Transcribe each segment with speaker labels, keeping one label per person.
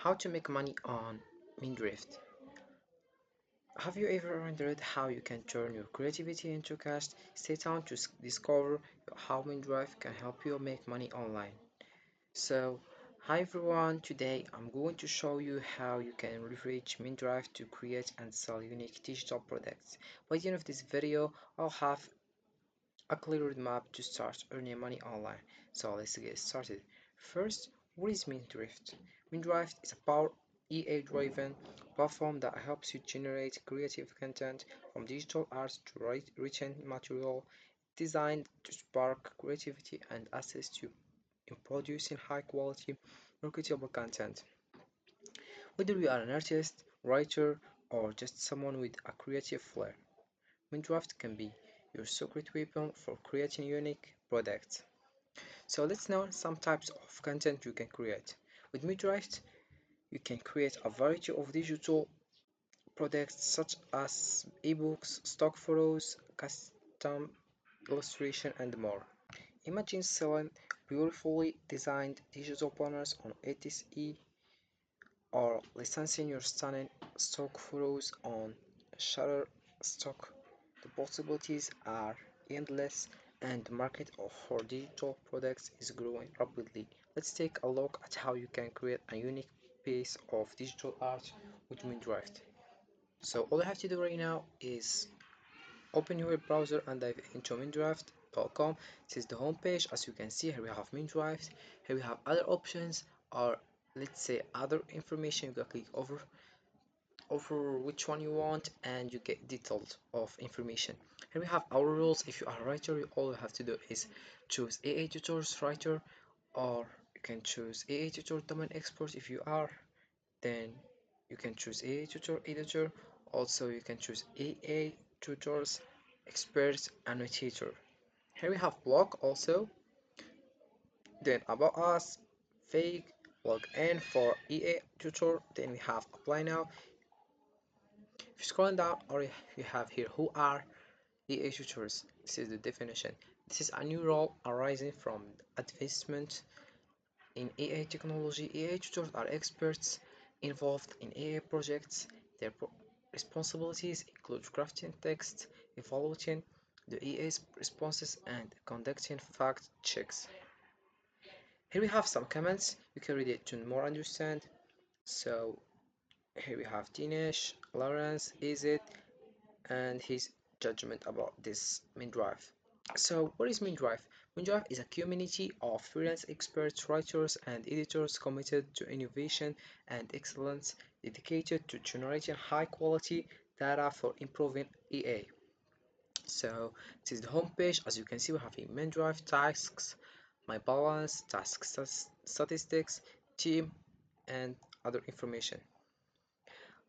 Speaker 1: How to make money on Minddrift. Have you ever wondered how you can turn your creativity into cash? Stay tuned to discover how Minddrift can help you make money online. So, hi everyone, today I'm going to show you how you can leverage Minddrift to create and sell unique digital products. By the end of this video, I'll have a clear roadmap to start earning money online. So let's get started. First, what is Minddrift? Minddrift is a power EA driven platform that helps you generate creative content from digital art to written material designed to spark creativity and assist you in producing high quality, marketable content. Whether you are an artist, writer, or just someone with a creative flair, Mindraft can be your secret weapon for creating unique products. So let's know some types of content you can create. With Mindraft, you can create a variety of digital products such as ebooks, stock photos, custom illustration, and more. Imagine selling beautifully designed digital banners on Etsy or licensing your stunning stock photos on Shutterstock. The possibilities are endless, and the market for digital products is growing rapidly. Let's take a look at how you can create a unique piece of digital art with Mindraft. So all you have to do right now is open your web browser and dive into mindraft.com. This is the home page. As you can see, here we have Mindraft. Here we have other options, or let's say other information. You can click over which one you want and you get details of information. Here we have our rules. If you are a writer, all you have to do is choose AA Tutors Writer, or you can choose AA Tutor Domain Expert. If you are, then you can choose AA Tutor Editor. Also, you can choose AA Tutors Expert Annotator. Here we have blog also, then about us, fake, log in for EA tutor, then we have apply now. If you scroll down, or you have here who are EA tutors. This is the definition. This is a new role arising from advancement in AI technology. AI tutors are experts involved in AI projects. Their responsibilities include crafting text, evaluating the AI's responses, and conducting fact checks. Here we have some comments. You can read it to more understand. So here we have Dinesh, Lawrence, Izit, and his judgment about this Minddrive. So what is Minddrive? Minddrive is a community of freelance experts, writers, and editors committed to innovation and excellence, dedicated to generating high quality data for improving EA. So this is the homepage. As you can see, we have a Minddrive tasks, my balance, statistics, team, and other information.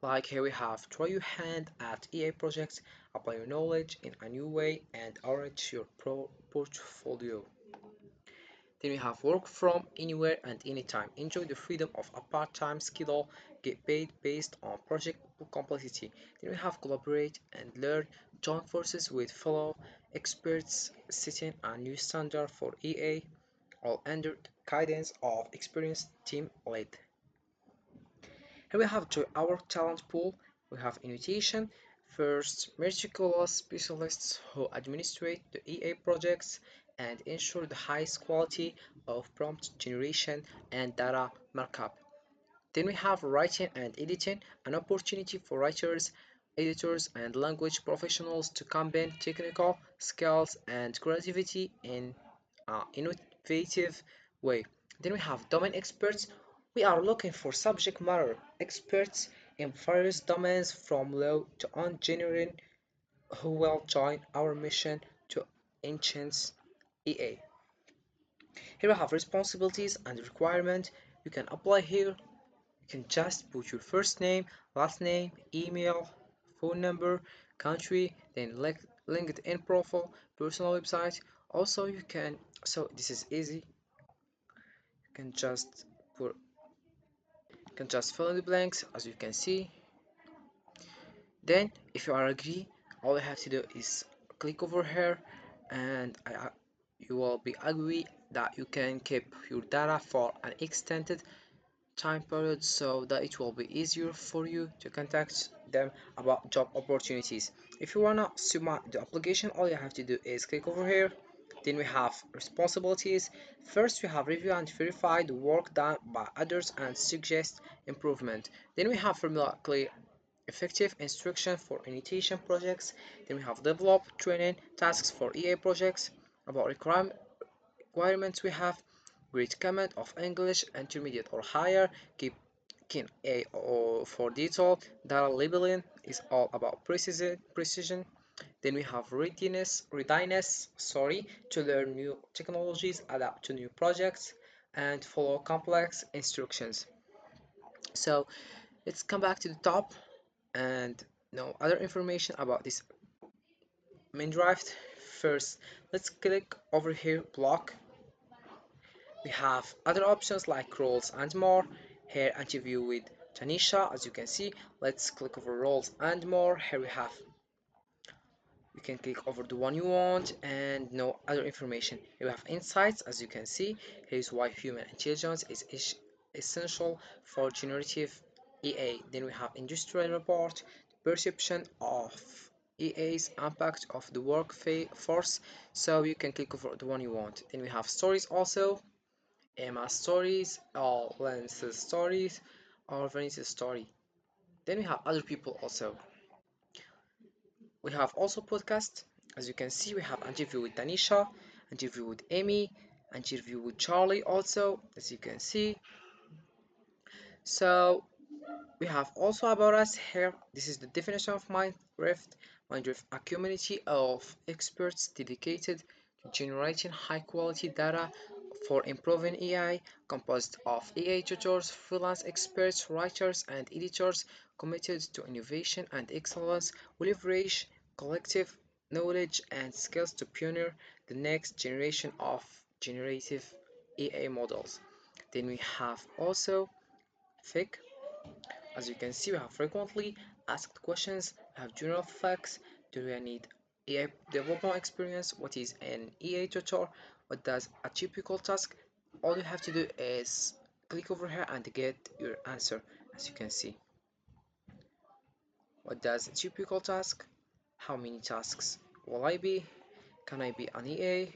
Speaker 1: Like here we have try your hand at EA projects, apply your knowledge in a new way, and enrich your portfolio. Then we have work from anywhere and anytime. Enjoy the freedom of a part-time schedule, get paid based on project complexity. Then we have collaborate and learn, join forces with fellow experts, setting a new standard for EA, all under the guidance of experienced team lead. Here we have to our talent pool. We have invitation, first meticulous specialists who administrate the EA projects and ensure the highest quality of prompt generation and data markup. Then we have writing and editing, an opportunity for writers, editors, and language professionals to combine technical skills and creativity in an innovative way. Then we have domain experts. We are looking for subject matter experts in various domains from law to engineering who will join our mission to enhance EA. Here we have responsibilities and requirements. You can apply here. You can just put your first name, last name, email, phone number, country, then LinkedIn profile, personal website. Also, you can, so this is easy. You can just put, you can just fill in the blanks as you can see. Then, if you are agree, all you have to do is click over here, and you will be agree that you can keep your data for an extended time period so that it will be easier for you to contact them about job opportunities. If you wanna submit the application, all you have to do is click over here. Then we have responsibilities. First, we have review and verify the work done by others and suggest improvement. Then we have formula clear effective instruction for initiation projects. Then we have develop training tasks for EA projects. About requirements we have great comment of English intermediate or higher, keep keen A or for detail. Data labeling is all about precision. Then we have readiness, to learn new technologies, adapt to new projects, and follow complex instructions. So let's come back to the top and know other information about this Minddrift. First, let's click over here block. We have other options like roles and more. Here interview with Tanisha, as you can see. Let's click over roles and more. Here we have, you can click over the one you want and know other information. You have insights, as you can see. Here's why human intelligence is essential for generative EA. Then we have industrial report, perception of EA's impact of the workforce. So you can click over the one you want. Then we have stories also. Emma stories, or Lance's stories, or Venice's story. Then we have other people also. We have also podcast. As you can see, we have interview with Tanisha, interview with Amy, interview with Charlie also, as you can see. So we have also about us here. This is the definition of Minddrift. Minddrift, a community of experts dedicated to generating high quality data for improving AI, composed of AI tutors, freelance experts, writers, and editors committed to innovation and excellence. We leverage collective knowledge and skills to pioneer the next generation of generative AI models. Then we have also FIC. As you can see, we have frequently asked questions, we have general facts, do we need AI development experience, what is an EA tutor, what does a typical task. All you have to do is click over here and get your answer. As you can see, what does a typical task, how many tasks will I be, can I be an EA,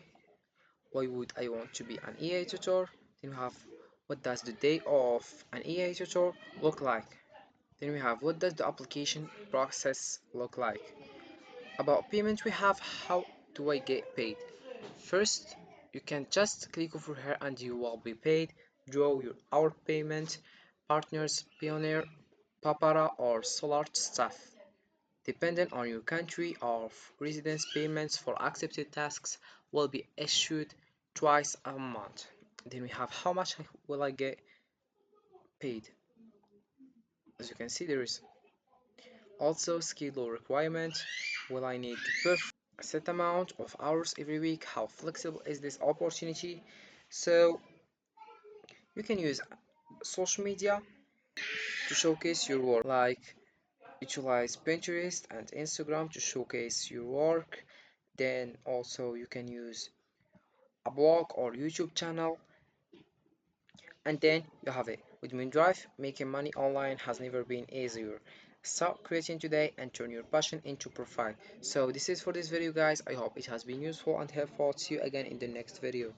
Speaker 1: why would I want to be an EA tutor. Then we have, what does the day of an EA tutor look like. Then we have, what does the application process look like. About payment, we have, how do I get paid. First, you can just click over here and you will be paid. Draw your hour payment. Partners, Pioneer, Papara, or Solar staff. Depending on your country of residence, payments for accepted tasks will be issued twice a month. Then we have, how much will I get paid. As you can see, there is also skill or requirement. Will I need to perform a set amount of hours every week? How flexible is this opportunity? So you can use social media to showcase your work, like utilize Pinterest and Instagram to showcase your work. Then also you can use a blog or YouTube channel, and then you have it. With Minddrive, making money online has never been easier. Start creating today and turn your passion into profile. So this is for this video, guys. I hope it has been useful and helpful. See you again in the next video.